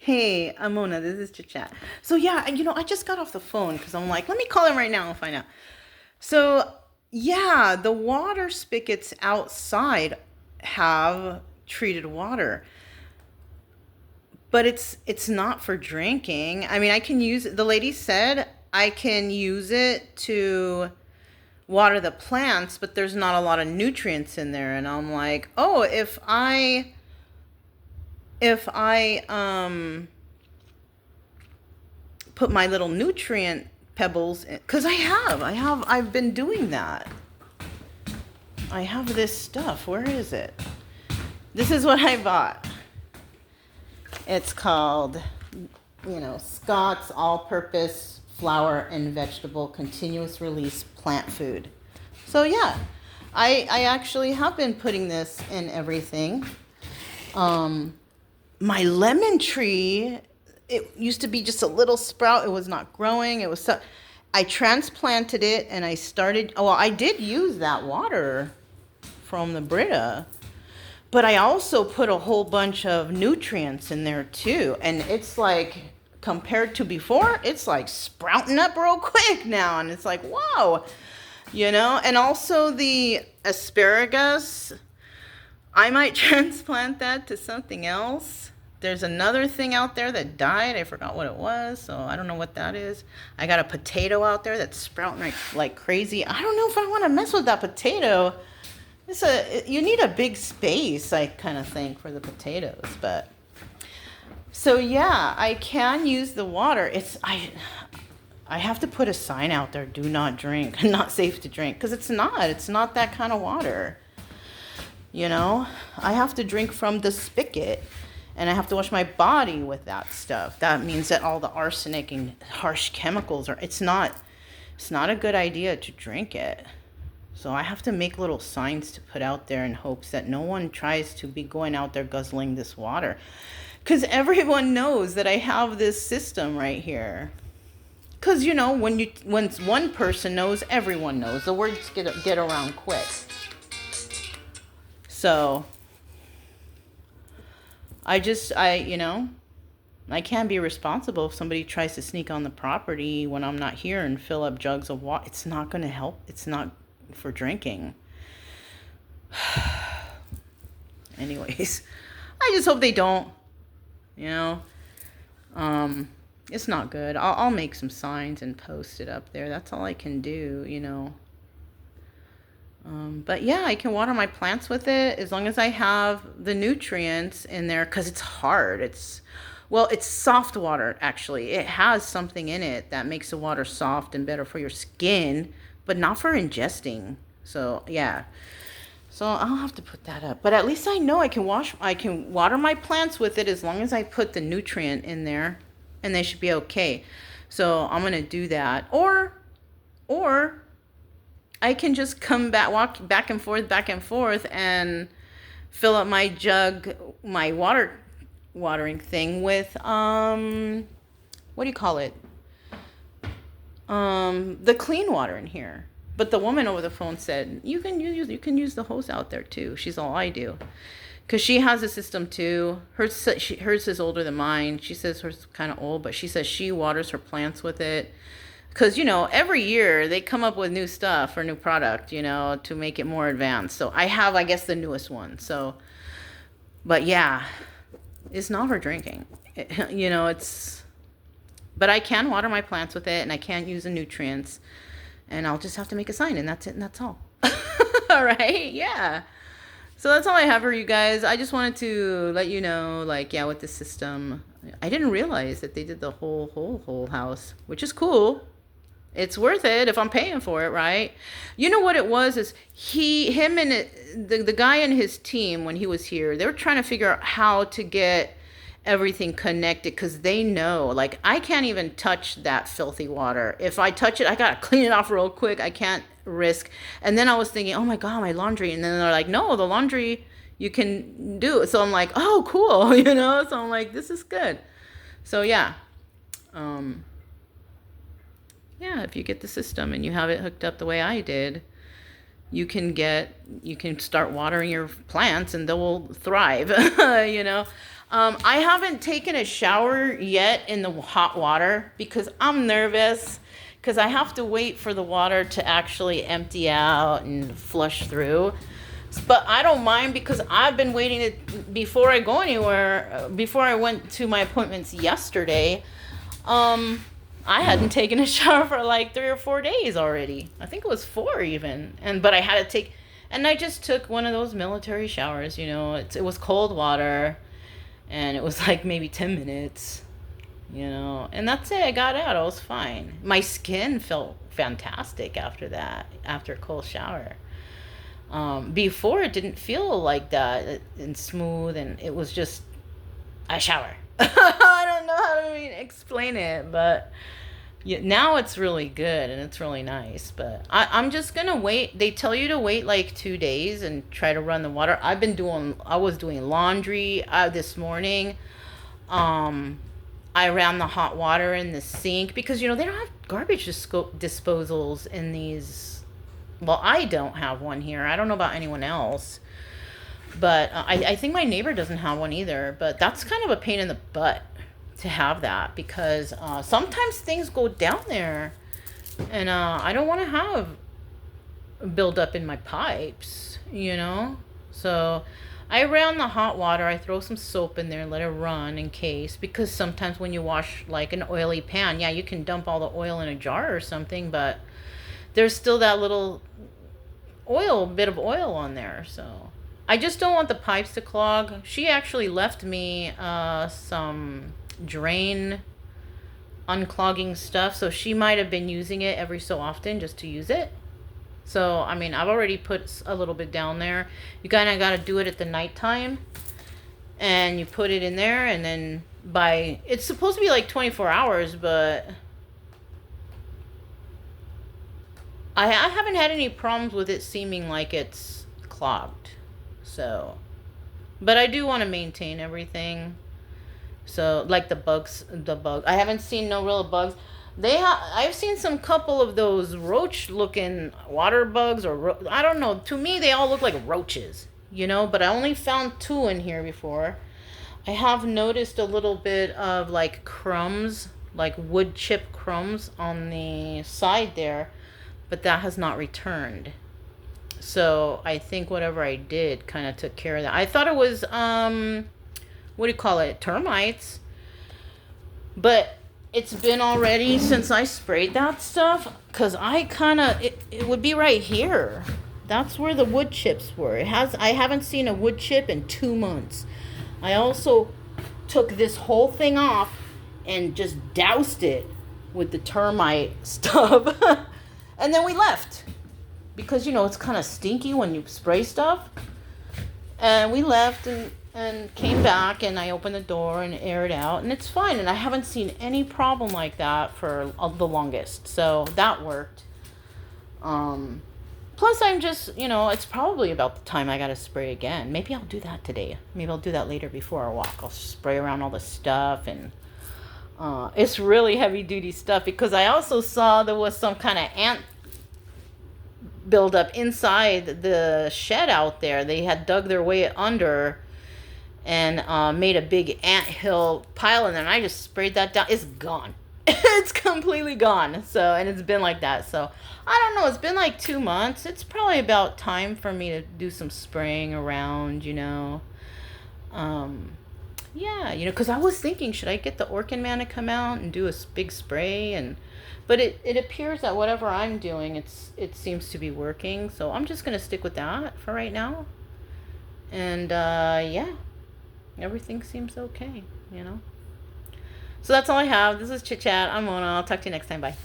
Hey, I'm Mona. This is Chit Chat. So yeah, I just got off the phone because I'm like, let me call him right now and find out. So yeah, the water spigots outside have treated water, but it's not for drinking. I mean, I can use it. The lady said I can use it to water the plants, but there's not a lot of nutrients in there. And I'm like, oh, if I put my little nutrient pebbles in, because I've been doing that. I have this stuff. Where is it? This is what I bought. It's called, Scott's All-Purpose Flour and Vegetable Continuous Release Plant Food. So yeah, I actually have been putting this in everything. My lemon tree, it used to be just a little sprout. It was not growing. I transplanted it and I did use that water from the Brita, but I also put a whole bunch of nutrients in there too. And it's like, compared to before, it's like sprouting up real quick now. And it's like, wow, and also the asparagus, I might transplant that to something else. There's another thing out there that died. I forgot what it was, so I don't know what that is. I got a potato out there that's sprouting like crazy. I don't know if I want to mess with that potato. You need a big space, I kind of think, for the potatoes. But so yeah, I can use the water. I have to put a sign out there: do not drink, not safe to drink, because it's not that kind of water. I have to drink from the spigot, and I have to wash my body with that stuff. That means that all the arsenic and harsh chemicals it's not a good idea to drink it. So I have to make little signs to put out there in hopes that no one tries to be going out there guzzling this water. Because everyone knows that I have this system right here. Because, when one person knows, everyone knows. The words get around quick. So I can't be responsible if somebody tries to sneak on the property when I'm not here and fill up jugs of water. It's not going to help. It's not for drinking. Anyways, I just hope they don't, it's not good. I'll make some signs and post it up there. That's all I can do. But yeah, I can water my plants with it as long as I have the nutrients in there, because it's hard. It's soft water, actually. It has something in it that makes the water soft and better for your skin, but not for ingesting. So yeah. So I'll have to put that up. But at least I know I can water my plants with it as long as I put the nutrient in there, and they should be okay. So I'm going to do that. Or I can just walk back and forth, and fill up my jug, my watering thing with, what do you call it? The clean water in here. But the woman over the phone said, you can use the hose out there too. She's all, I do. Because she has a system too. Hers is older than mine. She says hers is kind of old, but she says she waters her plants with it. Because, every year they come up with new stuff or new product, to make it more advanced. So I have, I guess, the newest one. So, but yeah, it's not for drinking. But I can water my plants with it, and I can use the nutrients, and I'll just have to make a sign, and that's it, and that's all. All right? Yeah. So that's all I have for you guys. I just wanted to let you know, with the system, I didn't realize that they did the whole house, which is cool. It's worth it if I'm paying for it, right? You know what it was is the guy and his team, when he was here, they were trying to figure out how to get everything connected, because they know, I can't even touch that filthy water. If I touch it, I gotta clean it off real quick. I can't risk. And then I was thinking, oh my God, my laundry. And then they're like, no, the laundry you can do. So I'm like, oh, cool. So I'm like, this is good. So yeah. Yeah, if you get the system and you have it hooked up the way I did, you can start watering your plants and they will thrive. I haven't taken a shower yet in the hot water because I'm nervous because I have to wait for the water to actually empty out and flush through. But I don't mind because I've been waiting before I go anywhere, before I went to my appointments yesterday. I hadn't taken a shower for like 3 or 4 days already. I think it was 4 even. But I had to take, and I just took one of those military showers, it was cold water and it was like maybe 10 minutes, and that's it. I got out. I was fine. My skin felt fantastic after that, after a cold shower. Before it didn't feel like that and smooth, and it was just a shower. I don't know how to explain it, but yeah, now it's really good and it's really nice. But I'm just gonna wait. They tell you to wait like 2 days and try to run the water. I was doing laundry this morning. I ran the hot water in the sink because they don't have garbage disposals in these. Well, I don't have one here. I don't know about anyone else. But I think my neighbor doesn't have one either. But that's kind of a pain in the butt to have that because sometimes things go down there. And I don't want to have build up in my pipes, So I ran the hot water. I throw some soap in there and let it run in case. Because sometimes when you wash like an oily pan, yeah, you can dump all the oil in a jar or something. But there's still that little bit of oil on there. So I just don't want the pipes to clog. She actually left me some drain unclogging stuff. So she might have been using it every so often just to use it. So, I've already put a little bit down there. You kind of got to do it at the nighttime. And you put it in there and then it's supposed to be like 24 hours, but I haven't had any problems with it seeming like it's clogged. So, but I do want to maintain everything. So, like the bugs, I haven't seen no real bugs. I've seen some couple of those roach-looking water bugs, or I don't know. To me, they all look like roaches, But I only found 2 in here before. I have noticed a little bit of like crumbs, like wood chip crumbs on the side there. But that has not returned. So I think whatever I did kind of took care of that. I thought it was, what do you call it? Termites. But it's been already since I sprayed that stuff. Because it would be right here. That's where the wood chips were. I haven't seen a wood chip in 2 months. I also took this whole thing off and just doused it with the termite stuff. And then we left because, it's kind of stinky when you spray stuff. And we left and came back and I opened the door and aired out and it's fine. And I haven't seen any problem like that for the longest. So that worked. Plus I'm just, it's probably about the time I got to spray again. Maybe I'll do that today. Maybe I'll do that later before I walk. I'll spray around all the stuff and it's really heavy duty stuff because I also saw there was some kind of ant buildup inside the shed out there. They had dug their way under and made a big ant hill pile, and then I just sprayed that down. It's gone. It's completely gone. So, and it's been like that. So, I don't know. It's been like 2 months. It's probably about time for me to do some spraying around, Yeah, because I was thinking, should I get the Orkin man to come out and do a big spray? But it appears that whatever I'm doing, it seems to be working. So I'm just going to stick with that for right now. And, yeah, everything seems okay, So that's all I have. This is Chit Chat. I'm Mona. I'll talk to you next time. Bye.